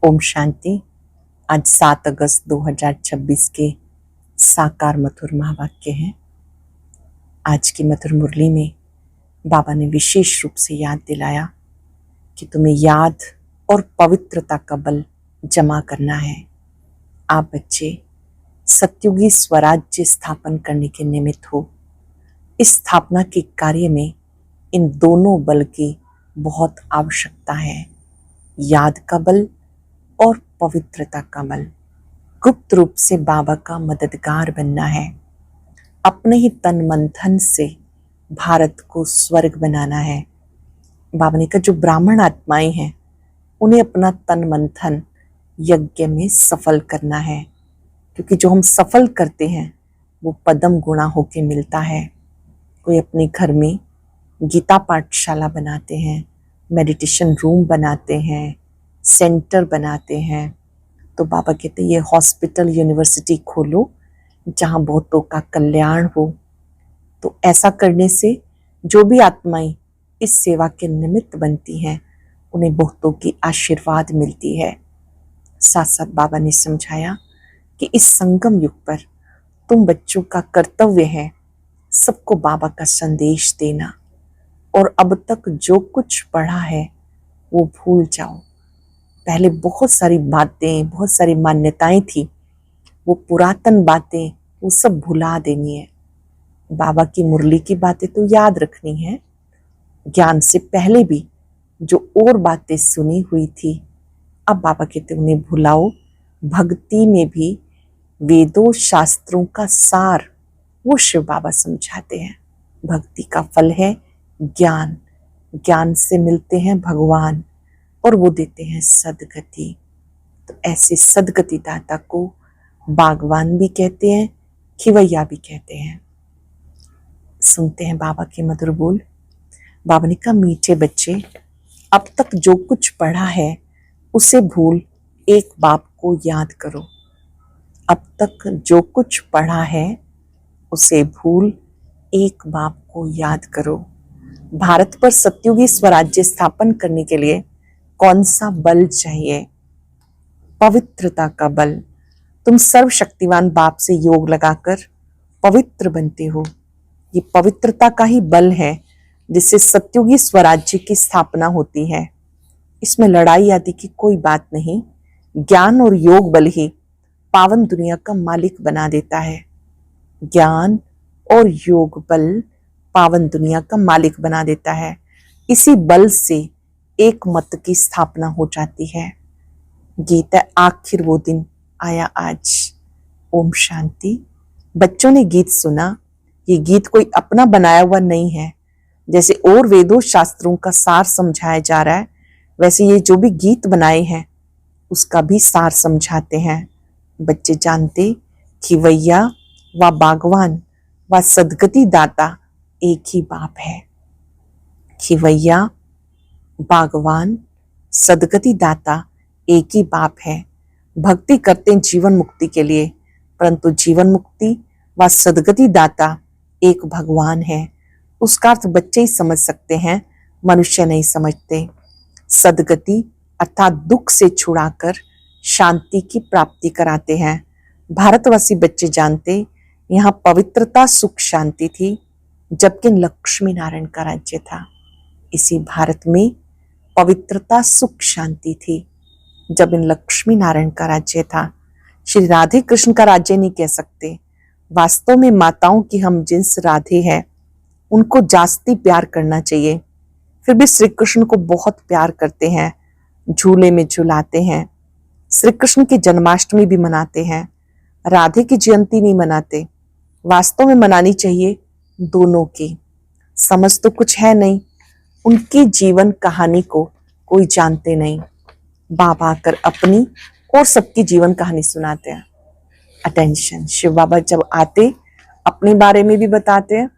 ओम शांति। आज 7 अगस्त 2026 के साकार मधुर महावाक्य हैं। आज की मधुर मुरली में बाबा ने विशेष रूप से याद दिलाया कि तुम्हें याद और पवित्रता का बल जमा करना है। आप बच्चे सत्युगी स्वराज्य स्थापन करने के निमित्त हो। इस स्थापना के कार्य में इन दोनों बल की बहुत आवश्यकता है, याद का बल और पवित्रता का बल। गुप्त रूप से बाबा का मददगार बनना है। अपने ही तन मन धन से भारत को स्वर्ग बनाना है। बाबा ने कहा जो ब्राह्मण आत्माएं हैं उन्हें अपना तन मन धन यज्ञ में सफल करना है, क्योंकि जो हम सफल करते हैं वो पदम गुणा होके मिलता है। कोई अपने घर में गीता पाठशाला बनाते हैं, मेडिटेशन रूम बनाते हैं, सेंटर बनाते हैं, तो बाबा कहते हैं ये हॉस्पिटल यूनिवर्सिटी खोलो जहाँ बहुतों का कल्याण हो। तो ऐसा करने से जो भी आत्माएं इस सेवा के निमित्त बनती हैं उन्हें बहुतों की आशीर्वाद मिलती है। साथ साथ बाबा ने समझाया कि इस संगम युग पर तुम बच्चों का कर्तव्य है सबको बाबा का संदेश देना, और अब तक जो कुछ पढ़ा है वो भूल जाओ। पहले बहुत सारी बातें, बहुत सारी मान्यताएं थी, वो पुरातन बातें वो सब भुला देनी है। बाबा की मुरली की बातें तो याद रखनी है। ज्ञान से पहले भी जो और बातें सुनी हुई थी, अब बाबा कहते उन्हें भुलाओ। भक्ति में भी वेदों शास्त्रों का सार वो शिव बाबा समझाते हैं। भक्ति का फल है ज्ञान, ज्ञान से मिलते हैं भगवान और वो देते हैं सदगति। तो ऐसे सदगति दाता को बागवान भी कहते हैं, खिवैया भी कहते हैं। सुनते हैं बाबा के मधुर बोल। बाबा ने कहा मीठे बच्चे, अब तक जो कुछ पढ़ा है उसे भूल एक बाप को याद करो। अब तक जो कुछ पढ़ा है उसे भूल एक बाप को याद करो। भारत पर सत्युगी स्वराज्य स्थापन करने के लिए कौन सा बल चाहिए? पवित्रता का बल। तुम सर्वशक्तिवान बाप से योग लगाकर पवित्र बनते हो। ये पवित्रता का ही बल है जिससे सत्युगी स्वराज्य की स्थापना होती है। इसमें लड़ाई आदि की कोई बात नहीं। ज्ञान और योग बल ही पावन दुनिया का मालिक बना देता है। ज्ञान और योग बल पावन दुनिया का मालिक बना देता है। इसी बल से एक मत की स्थापना हो जाती है। गीता आखिर वो दिन आया आज। ओम शांति। बच्चों ने गीत सुना। ये गीत कोई अपना बनाया हुआ नहीं है। जैसे और वेदों शास्त्रों का सार समझाया जा रहा है, वैसे ये जो भी गीत बनाए हैं उसका भी सार समझाते हैं। बच्चे जानते खिवैया व बागवान व सदगति दाता एक ही बाप है। खिवैया, बागवान, सदगति दाता एक ही बाप है। भक्ति करते हैं जीवन मुक्ति के लिए, परंतु जीवन मुक्ति व सदगति दाता एक भगवान है। उसका अर्थ बच्चे ही समझ सकते हैं, मनुष्य नहीं समझते। सदगति अर्थात दुख से छुड़ाकर शांति की प्राप्ति कराते हैं। भारतवासी बच्चे जानते यहाँ पवित्रता सुख शांति थी, जबकि लक्ष्मी नारायण का राज्य था। इसी भारत में पवित्रता सुख शांति थी जब इन लक्ष्मी नारायण का राज्य था। श्री राधे कृष्ण का राज्य नहीं कह सकते। वास्तव में माताओं की हम जिन्स राधे हैं उनको जास्ती प्यार करना चाहिए। फिर भी श्री कृष्ण को बहुत प्यार करते हैं, झूले में झुलाते हैं। श्री कृष्ण की जन्माष्टमी भी मनाते हैं, राधे की जयंती नहीं मनाते। वास्तव में मनानी चाहिए दोनों की। समझ तो कुछ है नहीं, उनकी जीवन कहानी को कोई जानते नहीं। बाबा आकर अपनी और सबकी जीवन कहानी सुनाते हैं। अटेंशन। शिव बाबा जब आते अपने बारे में भी बताते हैं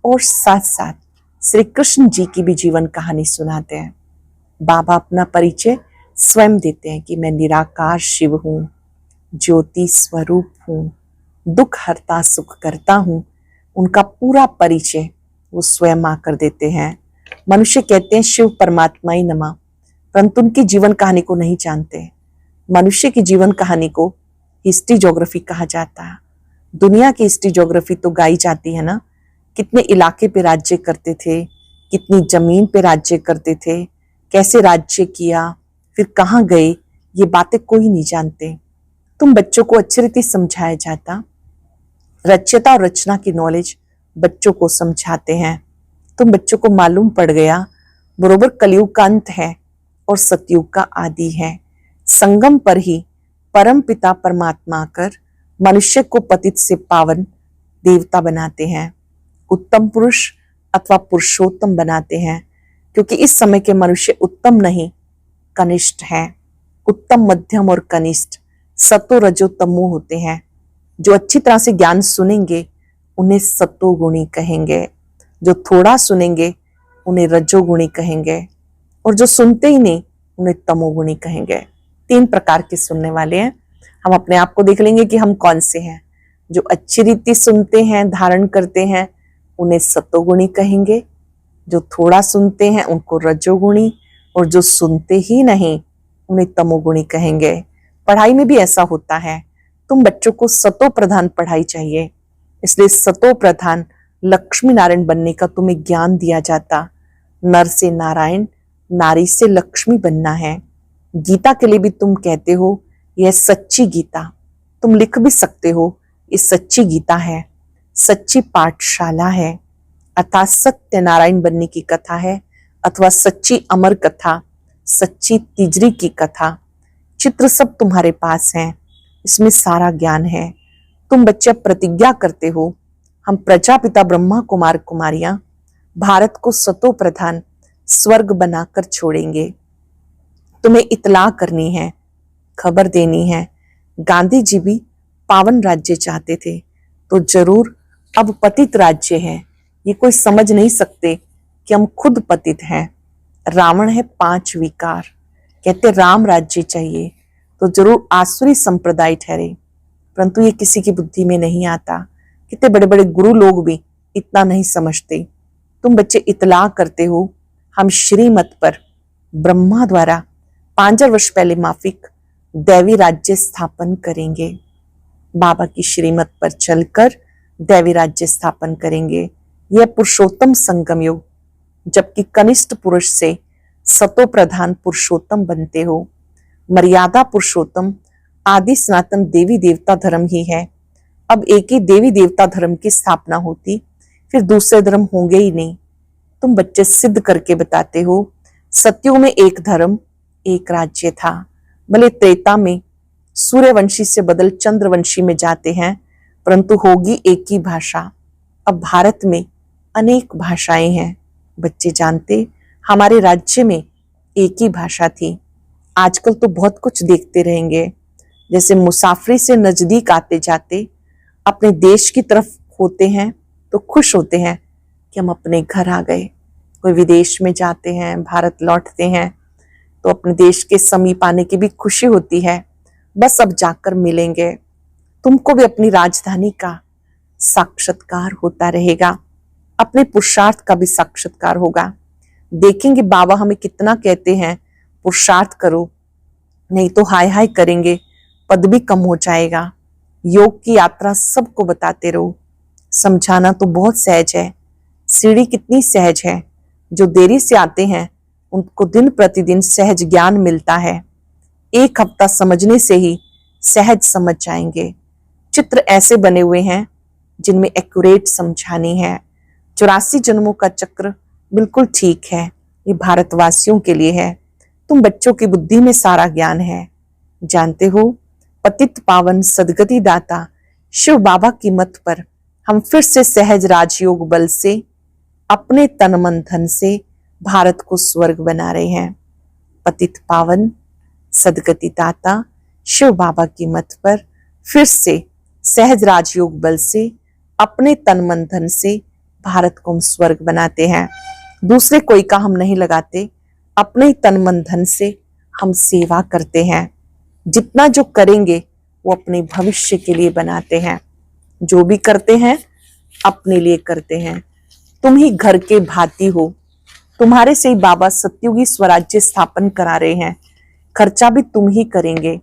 और साथ साथ श्री कृष्ण जी की भी जीवन कहानी सुनाते हैं। बाबा अपना परिचय स्वयं देते हैं कि मैं निराकार शिव हूँ, ज्योति स्वरूप हूँ, दुख हरता सुख करता हूँ। उनका पूरा परिचय वो स्वयं आकर देते हैं। मनुष्य कहते हैं शिव परमात्मा ही नमा, परंतु उनकी जीवन कहानी को नहीं जानते। मनुष्य की जीवन कहानी को हिस्ट्री ज्योग्राफी कहा जाता है। दुनिया की हिस्ट्री ज्योग्राफी तो गाई जाती है ना, कितने इलाके पे राज्य करते थे, कितनी जमीन पे राज्य करते थे, कैसे राज्य किया, फिर कहाँ गए, ये बातें कोई नहीं जानते। तुम बच्चों को अच्छी रीति समझाया जाता, रच्यता और रचना की नॉलेज बच्चों को समझाते हैं। तुम बच्चों को मालूम पड़ गया बरोबर कलयुग का अंत है और सतयुग का आदि है। संगम पर ही परम पिता परमात्मा आकर मनुष्य को पतित से पावन देवता बनाते हैं, उत्तम पुरुष अथवा पुरुषोत्तम बनाते हैं, क्योंकि इस समय के मनुष्य उत्तम नहीं कनिष्ठ हैं। उत्तम, मध्यम और कनिष्ठ सतो रजो तमो होते हैं। जो अच्छी तरह से ज्ञान सुनेंगे उन्हें सतोगुणी कहेंगे, जो थोड़ा सुनेंगे उन्हें रजोगुणी कहेंगे, और जो सुनते ही नहीं उन्हें तमोगुणी कहेंगे। 3 प्रकार के सुनने वाले हैं। हम अपने आप को देख लेंगे कि हम कौन से हैं। जो अच्छी रीति सुनते हैं, धारण करते हैं, उन्हें सतोगुणी कहेंगे, जो थोड़ा सुनते हैं उनको रजोगुणी, और जो सुनते ही नहीं उन्हें तमोगुणी कहेंगे। पढ़ाई में भी ऐसा होता है। तुम बच्चों को सतो प्रधान पढ़ाई चाहिए, इसलिए सतो प्रधान लक्ष्मी नारायण बनने का तुम्हें ज्ञान दिया जाता। नर से नारायण, नारी से लक्ष्मी बनना है। गीता के लिए भी तुम कहते हो यह सच्ची गीता, तुम लिख भी सकते हो ये सच्ची गीता है, सच्ची पाठशाला है, अर्थात सत्य नारायण बनने की कथा है, अथवा सच्ची अमर कथा, सच्ची तिजरी की कथा। चित्र सब तुम्हारे पास हैं, इसमें सारा ज्ञान है। तुम बच्चे प्रतिज्ञा करते हो हम प्रजापिता ब्रह्मा कुमार कुमारियां भारत को सतो प्रधान स्वर्ग बनाकर छोड़ेंगे। तुम्हें इतला करनी है, खबर देनी है। गांधी जी भी पावन राज्य चाहते थे, तो जरूर अब पतित राज्य है। ये कोई समझ नहीं सकते कि हम खुद पतित हैं। रावण है 5 विकार, कहते राम राज्य चाहिए, तो जरूर आसुरी संप्रदाय ठहरे, परंतु ये किसी की बुद्धि में नहीं आता। कितने बड़े बड़े गुरु लोग भी इतना नहीं समझते। तुम बच्चे इतला करते हो हम श्रीमत पर ब्रह्मा द्वारा 5000 वर्ष पहले माफिक दैवी राज्य स्थापन करेंगे। बाबा की श्रीमत पर चलकर दैवी राज्य स्थापन करेंगे। यह पुरुषोत्तम संगम युग, जबकि कनिष्ठ पुरुष से सतो प्रधान पुरुषोत्तम बनते हो। मर्यादा पुरुषोत्तम आदि सनातन देवी देवता धर्म ही है। अब एक ही देवी देवता धर्म की स्थापना होती, फिर दूसरे धर्म होंगे ही नहीं। तुम बच्चे सिद्ध करके बताते हो सतयुग में एक धर्म एक राज्य था। भले त्रेता में सूर्यवंशी से बदल चंद्रवंशी में जाते हैं, परंतु होगी एक ही भाषा। अब भारत में अनेक भाषाएं हैं। बच्चे जानते हमारे राज्य में एक ही भाषा थी। आजकल तो बहुत कुछ देखते रहेंगे, जैसे मुसाफरी से नजदीक आते जाते अपने देश की तरफ होते हैं तो खुश होते हैं कि हम अपने घर आ गए। कोई विदेश में जाते हैं, भारत लौटते हैं तो अपने देश के समीप आने की भी खुशी होती है, बस अब जाकर मिलेंगे। तुमको भी अपनी राजधानी का साक्षात्कार होता रहेगा, अपने पुरुषार्थ का भी साक्षात्कार होगा। देखेंगे बाबा हमें कितना कहते हैं पुरुषार्थ करो, नहीं तो हाय हाय करेंगे, पद भी कम हो जाएगा। योग की यात्रा सबको बताते रहो। समझाना तो बहुत सहज है, सीढ़ी कितनी सहज है। जो देरी से आते हैं उनको दिन प्रतिदिन सहज ज्ञान मिलता है। 1 हफ्ता समझने से ही सहज समझ जाएंगे। चित्र ऐसे बने हुए हैं जिनमें एक्यूरेट समझानी है। 84 जन्मों का चक्र बिल्कुल ठीक है, ये भारतवासियों के लिए है। तुम बच्चों की बुद्धि में सारा ज्ञान है। जानते हो पतित पावन सदगति दाता शिव बाबा की मत पर हम फिर से सहज राजयोग बल से अपने तन मन धन से भारत को स्वर्ग बना रहे हैं। पतित पावन सदगति दाता शिव बाबा की मत पर फिर से सहज राजयोग बल से अपने तन मन धन से भारत को हम स्वर्ग बनाते हैं। दूसरे कोई का हम नहीं लगाते, अपने तन मन धन से हम सेवा करते हैं। जितना जो करेंगे वो अपने भविष्य के लिए बनाते हैं। जो भी करते हैं अपने लिए करते हैं। तुम ही घर के भाती हो, तुम्हारे से ही बाबा सतयुगी स्वराज्य स्थापन करा रहे हैं। खर्चा भी तुम ही करेंगे,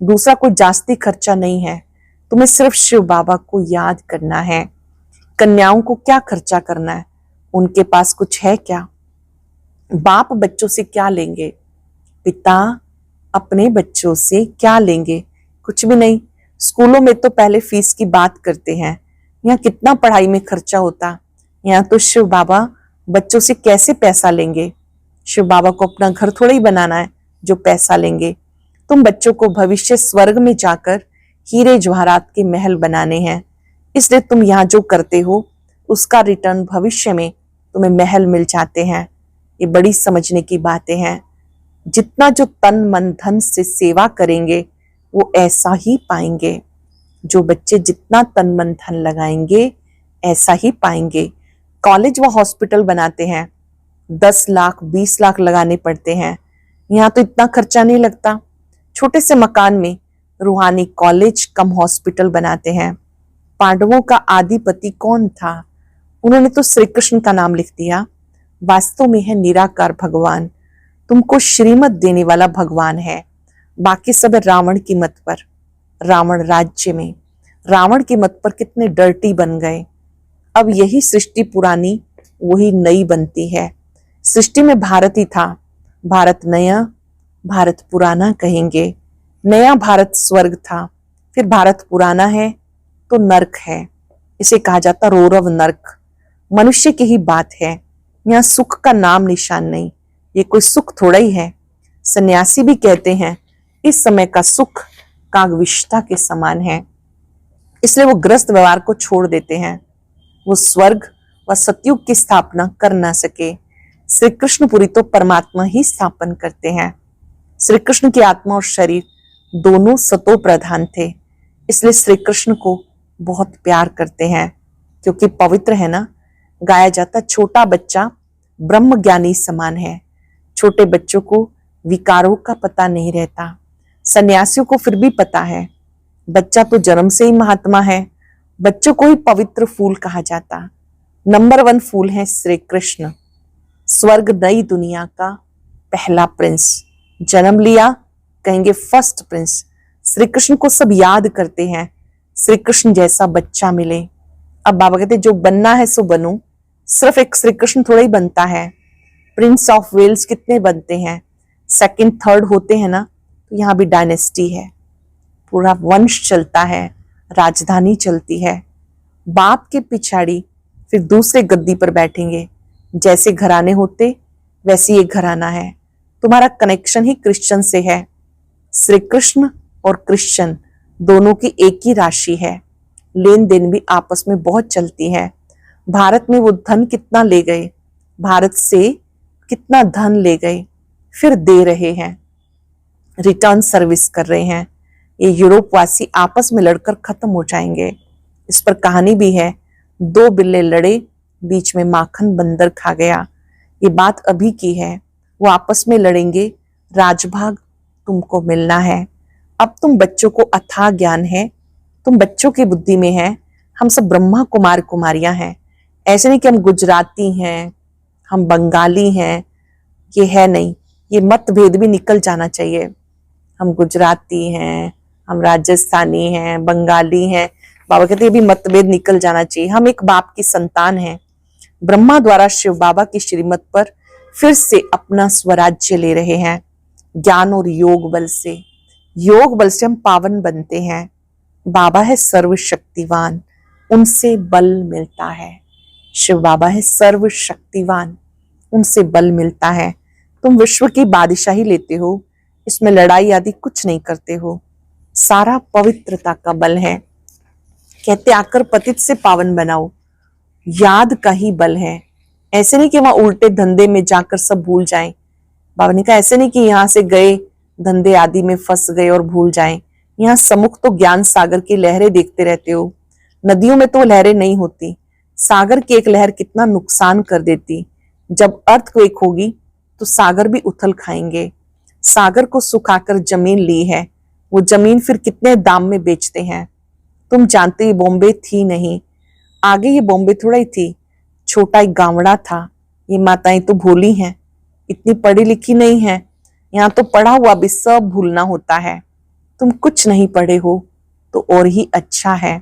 दूसरा कोई जास्ती खर्चा नहीं है। तुम्हें सिर्फ शिव बाबा को याद करना है। कन्याओं को क्या खर्चा करना है, उनके पास कुछ है क्या? बाप बच्चों से क्या लेंगे? पिता अपने बच्चों से क्या लेंगे? कुछ भी नहीं। स्कूलों में तो पहले फीस की बात करते हैं, यहाँ कितना पढ़ाई में खर्चा होता। यहाँ तो शिव बाबा बच्चों से कैसे पैसा लेंगे? शिव बाबा को अपना घर थोड़ा ही बनाना है जो पैसा लेंगे। तुम बच्चों को भविष्य स्वर्ग में जाकर हीरे जवाहरात के महल बनाने हैं, इसलिए तुम यहाँ जो करते हो उसका रिटर्न भविष्य में तुम्हें महल मिल जाते हैं। ये बड़ी समझने की बातें हैं। जितना जो तन मन धन से सेवा करेंगे वो ऐसा ही पाएंगे। जो बच्चे जितना तन मन धन लगाएंगे ऐसा ही पाएंगे। कॉलेज व हॉस्पिटल बनाते हैं, 10 लाख 20 लाख लगाने पड़ते हैं। यहाँ तो इतना खर्चा नहीं लगता। छोटे से मकान में रूहानी कॉलेज कम हॉस्पिटल बनाते हैं। पांडवों का आदिपति कौन था? उन्होंने तो श्री कृष्ण का नाम लिख दिया। वास्तव में है निराकार भगवान। तुमको श्रीमत देने वाला भगवान है। बाकी सब रावण की मत पर। रावण राज्य में रावण की मत पर कितने डर्टी बन गए। अब यही सृष्टि पुरानी वही नई बनती है। सृष्टि में भारत ही था, भारत नया भारत पुराना कहेंगे। नया भारत स्वर्ग था, फिर भारत पुराना है तो नर्क है। इसे कहा जाता रौरव नर्क। मनुष्य की ही बात है। यहाँ सुख का नाम निशान नहीं। ये कोई सुख थोड़ा ही है। सन्यासी भी कहते हैं इस समय का सुख कागविष्ठा के समान है, इसलिए वो ग्रस्त व्यवहार को छोड़ देते हैं। वो स्वर्ग व सतयुग की स्थापना कर ना सके। श्री कृष्णपुरी तो परमात्मा ही स्थापन करते हैं। श्री कृष्ण की आत्मा और शरीर दोनों सतो प्रधान थे, इसलिए श्री कृष्ण को बहुत प्यार करते हैं, क्योंकि पवित्र है ना। गाया जाता छोटा बच्चा ब्रह्म ज्ञानी समान है। छोटे बच्चों को विकारों का पता नहीं रहता, सन्यासियों को फिर भी पता है। बच्चा तो जन्म से ही महात्मा है। बच्चों को ही पवित्र फूल कहा जाता। नंबर 1 फूल है श्री कृष्ण। स्वर्ग नई दुनिया का पहला प्रिंस। जन्म लिया कहेंगे फर्स्ट प्रिंस। श्री कृष्ण को सब याद करते हैं, श्री कृष्ण जैसा बच्चा मिले। अब बाबा कहते जो बनना है सो बनो। सिर्फ एक श्री कृष्ण थोड़ा ही बनता है। प्रिंस ऑफ वेल्स कितने बनते हैं, सेकंड थर्ड होते हैं ना। तो यहाँ भी डायनेस्टी है, पूरा वंश चलता है, राजधानी चलती है। बाप के पिछाड़ी फिर दूसरे गद्दी पर बैठेंगे। जैसे घराने होते वैसे ये घराना है। तुम्हारा कनेक्शन ही क्रिश्चियन से है। श्री कृष्ण और क्रिश्चियन दोनों की एक ही राशि है। लेन देन भी आपस में बहुत चलती है। भारत में वो धन कितना ले गए, भारत से कितना धन ले गए, फिर दे रहे हैं, रिटर्न सर्विस कर रहे हैं। ये यूरोप वासी आपस में लड़कर खत्म हो जाएंगे। इस पर कहानी भी है। 2 बिल्ले लड़े, बीच में माखन बंदर खा गया। ये बात अभी की है। वो आपस में लड़ेंगे, राजभाग तुमको मिलना है। अब तुम बच्चों को अथाह ज्ञान है, तुम बच्चों की बुद्धि में है। हम सब ब्रह्मा कुमार कुमारियां हैं। ऐसे नहीं कि हम गुजराती हैं, हम बंगाली हैं, ये है नहीं। ये मतभेद भी निकल जाना चाहिए। हम गुजराती हैं, हम राजस्थानी हैं, बंगाली हैं। बाबा कहते हैं ये भी मतभेद निकल जाना चाहिए। हम एक बाप की संतान हैं। ब्रह्मा द्वारा शिव बाबा की श्रीमत पर फिर से अपना स्वराज्य ले रहे हैं। ज्ञान और योग बल से, योग बल से हम पावन बनते हैं। बाबा है सर्वशक्तिवान, उनसे बल मिलता है। शिव बाबा है सर्वशक्तिवान, उनसे बल मिलता है। तुम विश्व की बादशाही लेते हो, इसमें लड़ाई आदि कुछ नहीं करते हो। सारा पवित्रता का बल है। कहते आकर पतित से पावन बनाओ, याद का ही बल है। ऐसे नहीं कि वहां उल्टे धंधे में जाकर सब भूल जाएं। बाबा ने कहा ऐसे नहीं कि यहाँ से गए धंधे आदि में फंस गए और भूल जाएं। यहाँ सम्मुख तो ज्ञान सागर की लहरें देखते रहते हो। नदियों में तो लहरें नहीं होती। सागर की एक लहर कितना नुकसान कर देती। जब अर्थक्वेक होगी तो सागर भी उथल खाएंगे। सागर को सुखाकर जमीन ली है, वो जमीन फिर कितने दाम में बेचते हैं। तुम जानते ये बॉम्बे थी नहीं, आगे ये बॉम्बे थोड़ा ही थी, छोटा एक गांवड़ा था। ये माताएं तो भोली हैं, इतनी पढ़ी लिखी नहीं है। यहाँ तो पढ़ा हुआ भी सब भूलना होता है। तुम कुछ नहीं पढ़े हो तो और ही अच्छा है।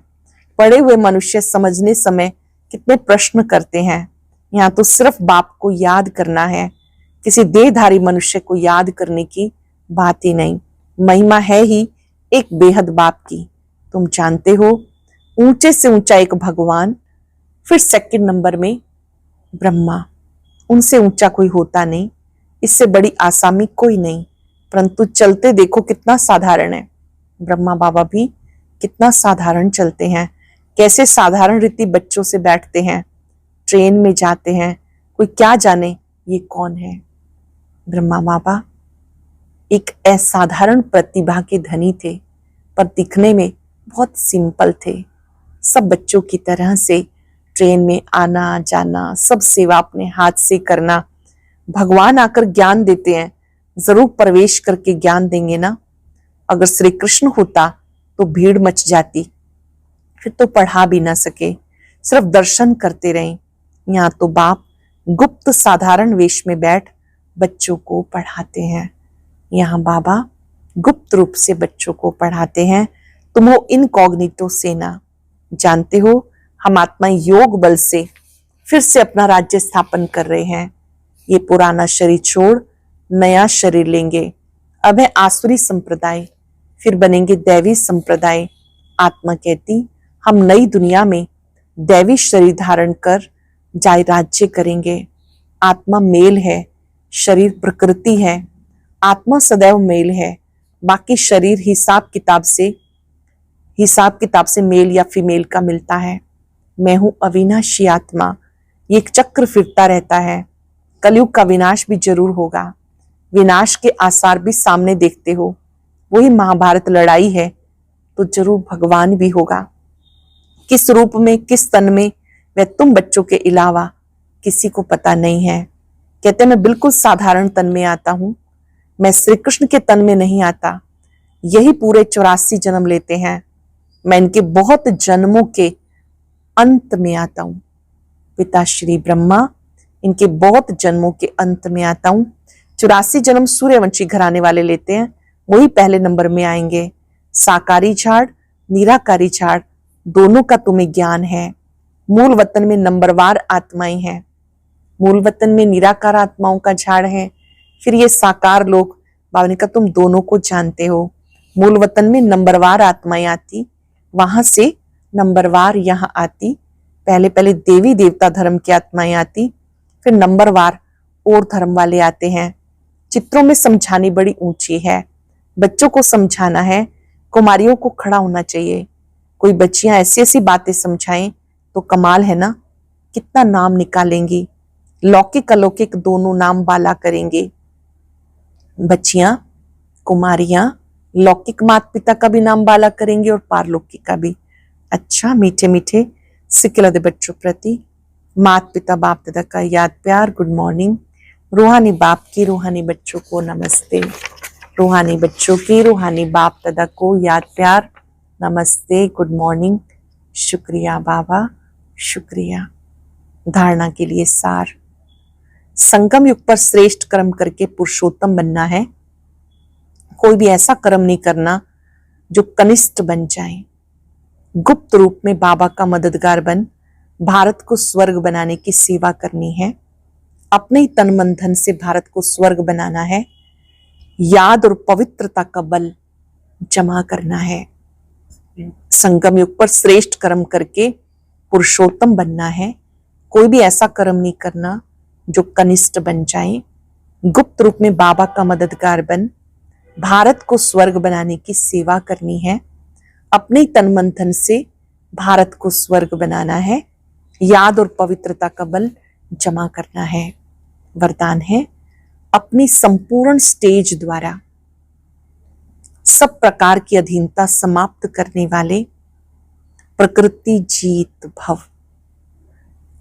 पढ़े हुए मनुष्य समझने समय कितने प्रश्न करते हैं। यहाँ तो सिर्फ बाप को याद करना है, किसी देहधारी मनुष्य को याद करने की बात ही नहीं। महिमा है ही एक बेहद बाप की। तुम जानते हो, ऊंचे से ऊंचा एक भगवान, फिर सेकंड नंबर में ब्रह्मा। उनसे ऊंचा कोई होता नहीं, इससे बड़ी आसामी कोई नहीं। परंतु चलते देखो कितना साधारण है। ब्रह्मा बाबा भी कितना साधारण चलते हैं, कैसे साधारण रीति बच्चों से बैठते हैं, ट्रेन में जाते हैं। कोई क्या जाने ये कौन है। ब्रह्मा बाबा एक असाधारण प्रतिभा के धनी थे, पर दिखने में बहुत सिंपल थे। सब बच्चों की तरह से ट्रेन में आना जाना, सब सेवा अपने हाथ से करना। भगवान आकर ज्ञान देते हैं, जरूर प्रवेश करके ज्ञान देंगे ना। अगर श्री कृष्ण होता तो भीड़ मच जाती, फिर तो पढ़ा भी ना सके, सिर्फ दर्शन करते रहे। यहाँ तो बाप गुप्त साधारण वेश में बैठ बच्चों को पढ़ाते हैं। यहाँ बाबा गुप्त रूप से बच्चों को पढ़ाते हैं। तुम हो इनकॉग्निटो सेना। जानते हो, हम आत्मा योग बल से फिर से अपना राज्य स्थापन कर रहे हैं। ये पुराना शरीर छोड़ नया शरीर लेंगे। अब है आसुरी संप्रदाय, फिर बनेंगे दैवी संप्रदाय। आत्मा कहती हम नई दुनिया में दैवी शरीर धारण कर जाय राज्य करेंगे। आत्मा मेल है, शरीर प्रकृति है। आत्मा सदैव मेल है, बाकी शरीर हिसाब किताब से मेल या फीमेल का मिलता है। मैं हूं अविनाशी आत्मा, ये एक चक्र फिरता रहता है। कलयुग का विनाश भी जरूर होगा। विनाश के आसार भी सामने देखते हो। वही महाभारत लड़ाई है तो जरूर भगवान भी होगा। किस रूप में, किस तन में, वह तुम बच्चों के अलावा किसी को पता नहीं है। कहते मैं बिल्कुल साधारण तन में आता हूं, मैं श्री कृष्ण के तन में नहीं आता। यही पूरे 84 जन्म लेते हैं। मैं इनके बहुत जन्मों के अंत में आता हूं। पिता श्री ब्रह्मा, इनके बहुत जन्मों के अंत में आता हूं। 84 जन्म सूर्यवंशी घराने वाले लेते हैं, वही पहले नंबर में आएंगे। साकारी झाड़, निराकारी झाड़, दोनों का तुम्हें ज्ञान है। मूल वतन में नंबरवार आत्माएं हैं, मूल वतन में निराकार आत्माओं का झाड़ है। फिर ये साकार लोग, बाबा ने कहा तुम दोनों को जानते हो। मूल वतन में नंबरवार आत्माएं आती, वहां से नंबरवार यहाँ आती। पहले पहले देवी देवता धर्म की आत्माएं आती, फिर नंबरवार और धर्म वाले आते हैं। चित्रों में समझानी बड़ी ऊंची है, बच्चों को समझाना है। कुमारियों को खड़ा होना चाहिए। कोई बच्चियां ऐसी ऐसी बातें समझाएं तो कमाल है ना, कितना नाम निकालेंगी। लौकिक अलौकिक दोनों नाम बाला करेंगे। बच्चियां, कुमारियां लौकिक माता पिता का भी नाम बाला करेंगे और पारलौकिक का भी। अच्छा, मीठे मीठे सिक्किलदे बच्चों प्रति माता पिता बाप दादा का याद प्यार, गुड मॉर्निंग। रूहानी बाप की रूहानी बच्चों को नमस्ते। रूहानी बच्चों की रूहानी बाप दादा को याद प्यार, नमस्ते, गुड मॉर्निंग। शुक्रिया बाबा, शुक्रिया। धारणा के लिए सार, संगम युग पर श्रेष्ठ कर्म करके पुरुषोत्तम बनना है। कोई भी ऐसा कर्म नहीं करना जो कनिष्ठ बन जाए। गुप्त रूप में बाबा का मददगार बन भारत को स्वर्ग बनाने की सेवा करनी है। अपने ही तन मन धन से भारत को स्वर्ग बनाना है। याद और पवित्रता का बल जमा करना है। संगम युग पर श्रेष्ठ कर्म करके पुरुषोत्तम बनना है। कोई भी ऐसा कर्म नहीं करना जो कनिष्ठ बन जाए। गुप्त रूप में बाबा का मददगार बन भारत को स्वर्ग बनाने की सेवा करनी है। अपने तन मन धन से भारत को स्वर्ग बनाना है। याद और पवित्रता का बल जमा करना है। वरदान है, अपनी संपूर्ण स्टेज द्वारा सब प्रकार की अधीनता समाप्त करने वाले प्रकृति जीत भव।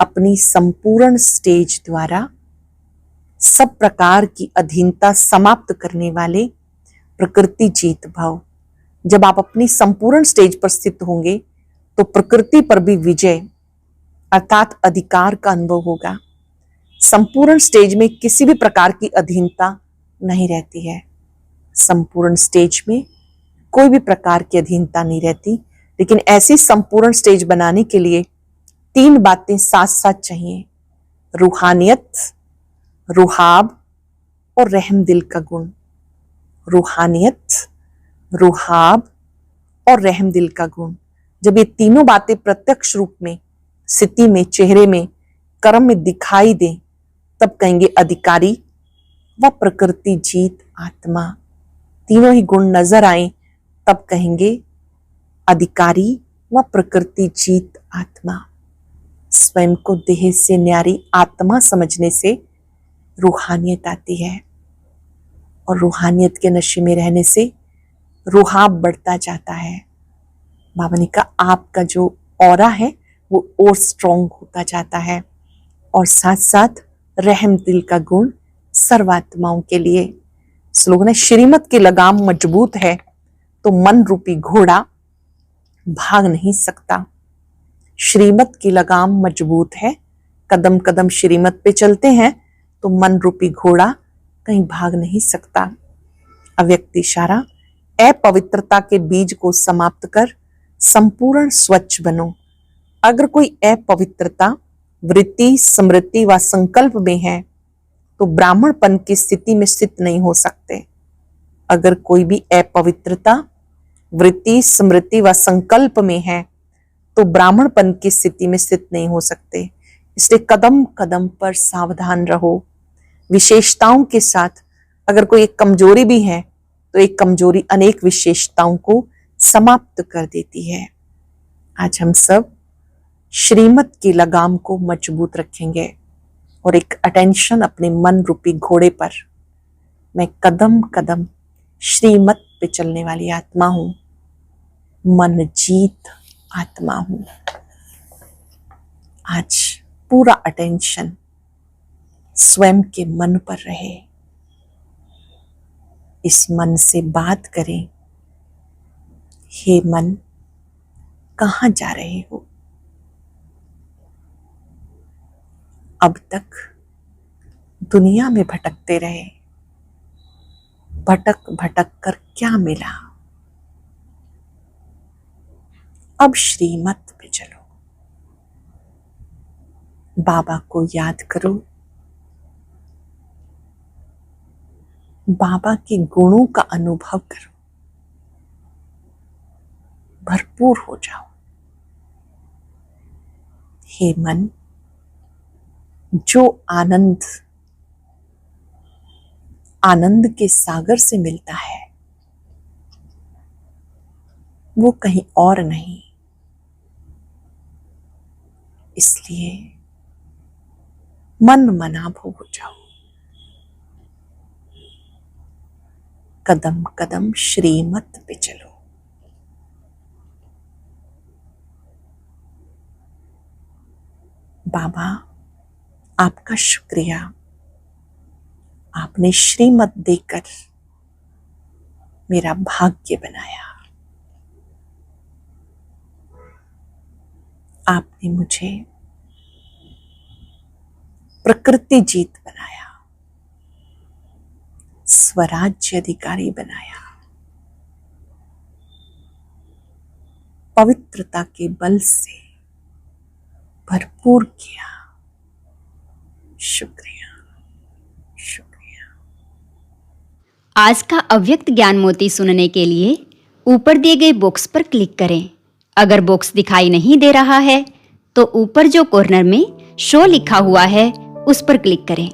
अपनी संपूर्ण स्टेज द्वारा सब प्रकार की अधीनता समाप्त करने वाले प्रकृति जीत भव। जब आप अपनी संपूर्ण स्टेज पर स्थित होंगे तो प्रकृति पर भी विजय अर्थात अधिकार का अनुभव होगा। संपूर्ण स्टेज में किसी भी प्रकार की अधीनता नहीं रहती है। संपूर्ण स्टेज में कोई भी प्रकार की अधीनता नहीं रहती। लेकिन ऐसी संपूर्ण स्टेज बनाने के लिए 3 बातें साथ साथ चाहिए: रूहानियत, रुहाब और रहम दिल का गुण। रूहानियत, रुहाब और रहम दिल का गुण। जब ये तीनों बातें प्रत्यक्ष रूप में, स्थिति में, चेहरे में, कर्म में दिखाई दें, तब कहेंगे अधिकारी व प्रकृति जीत आत्मा। तीनों ही गुण नजर आए तब कहेंगे अधिकारी व प्रकृति जीत आत्मा। स्वयं को देह से न्यारी आत्मा समझने से रूहानियत आती है, और रूहानियत के नशे में रहने से रुहाब बढ़ता जाता है। बाबा ने कहा आपका जो ऑरा है वो और स्ट्रॉन्ग होता जाता है, और साथ साथ रहम दिल का गुण सर्वात्माओं के लिए। स्लोगन है, श्रीमत की लगाम मजबूत है तो मन रूपी घोड़ा भाग नहीं सकता। श्रीमत की लगाम मजबूत है, कदम कदम श्रीमत पे चलते हैं तो मन रूपी घोड़ा कहीं भाग नहीं सकता। अव्यक्त इशारा, अपवित्रता के बीज को समाप्त कर संपूर्ण स्वच्छ बनो। अगर कोई अपवित्रता वृत्ति, स्मृति व संकल्प में है तो ब्राह्मणपन की स्थिति में स्थित नहीं हो सकते। अगर कोई भी अपवित्रता वृत्ति, स्मृति व संकल्प में है तो ब्राह्मणपन की स्थिति में स्थित नहीं हो सकते। इसलिए कदम कदम पर सावधान रहो। विशेषताओं के साथ अगर कोई एक कमजोरी भी है तो एक कमजोरी अनेक विशेषताओं को समाप्त कर देती है। आज हम सब श्रीमत की लगाम को मजबूत रखेंगे और एक अटेंशन अपने मन रूपी घोड़े पर। मैं कदम कदम श्रीमत पे चलने वाली आत्मा हूं, मन जीत आत्मा हूं। आज पूरा अटेंशन स्वयं के मन पर रहे। इस मन से बात करें, हे मन कहां जा रहे हो? अब तक दुनिया में भटकते रहे, भटक भटक कर क्या मिला? अब श्रीमत पे चलो, बाबा को याद करो, बाबा के गुणों का अनुभव करो, भरपूर हो जाओ। हे मन, जो आनंद आनंद के सागर से मिलता है वो कहीं और नहीं। इसलिए मन मनाभ हो जाओ। कदम कदम श्रीमत पे चलो। बाबा आपका शुक्रिया, आपने श्रीमत देकर मेरा भाग्य बनाया। आपने मुझे प्रकृति जीत बनाया, स्वराज्य अधिकारी बनाया, पवित्रता के बल से भरपूर किया। शुक्रिया, शुक्रिया। आज का अव्यक्त ज्ञान मोती सुनने के लिए ऊपर दिए गए बॉक्स पर क्लिक करें। अगर बॉक्स दिखाई नहीं दे रहा है तो ऊपर जो कॉर्नर में शो लिखा हुआ है उस पर क्लिक करें।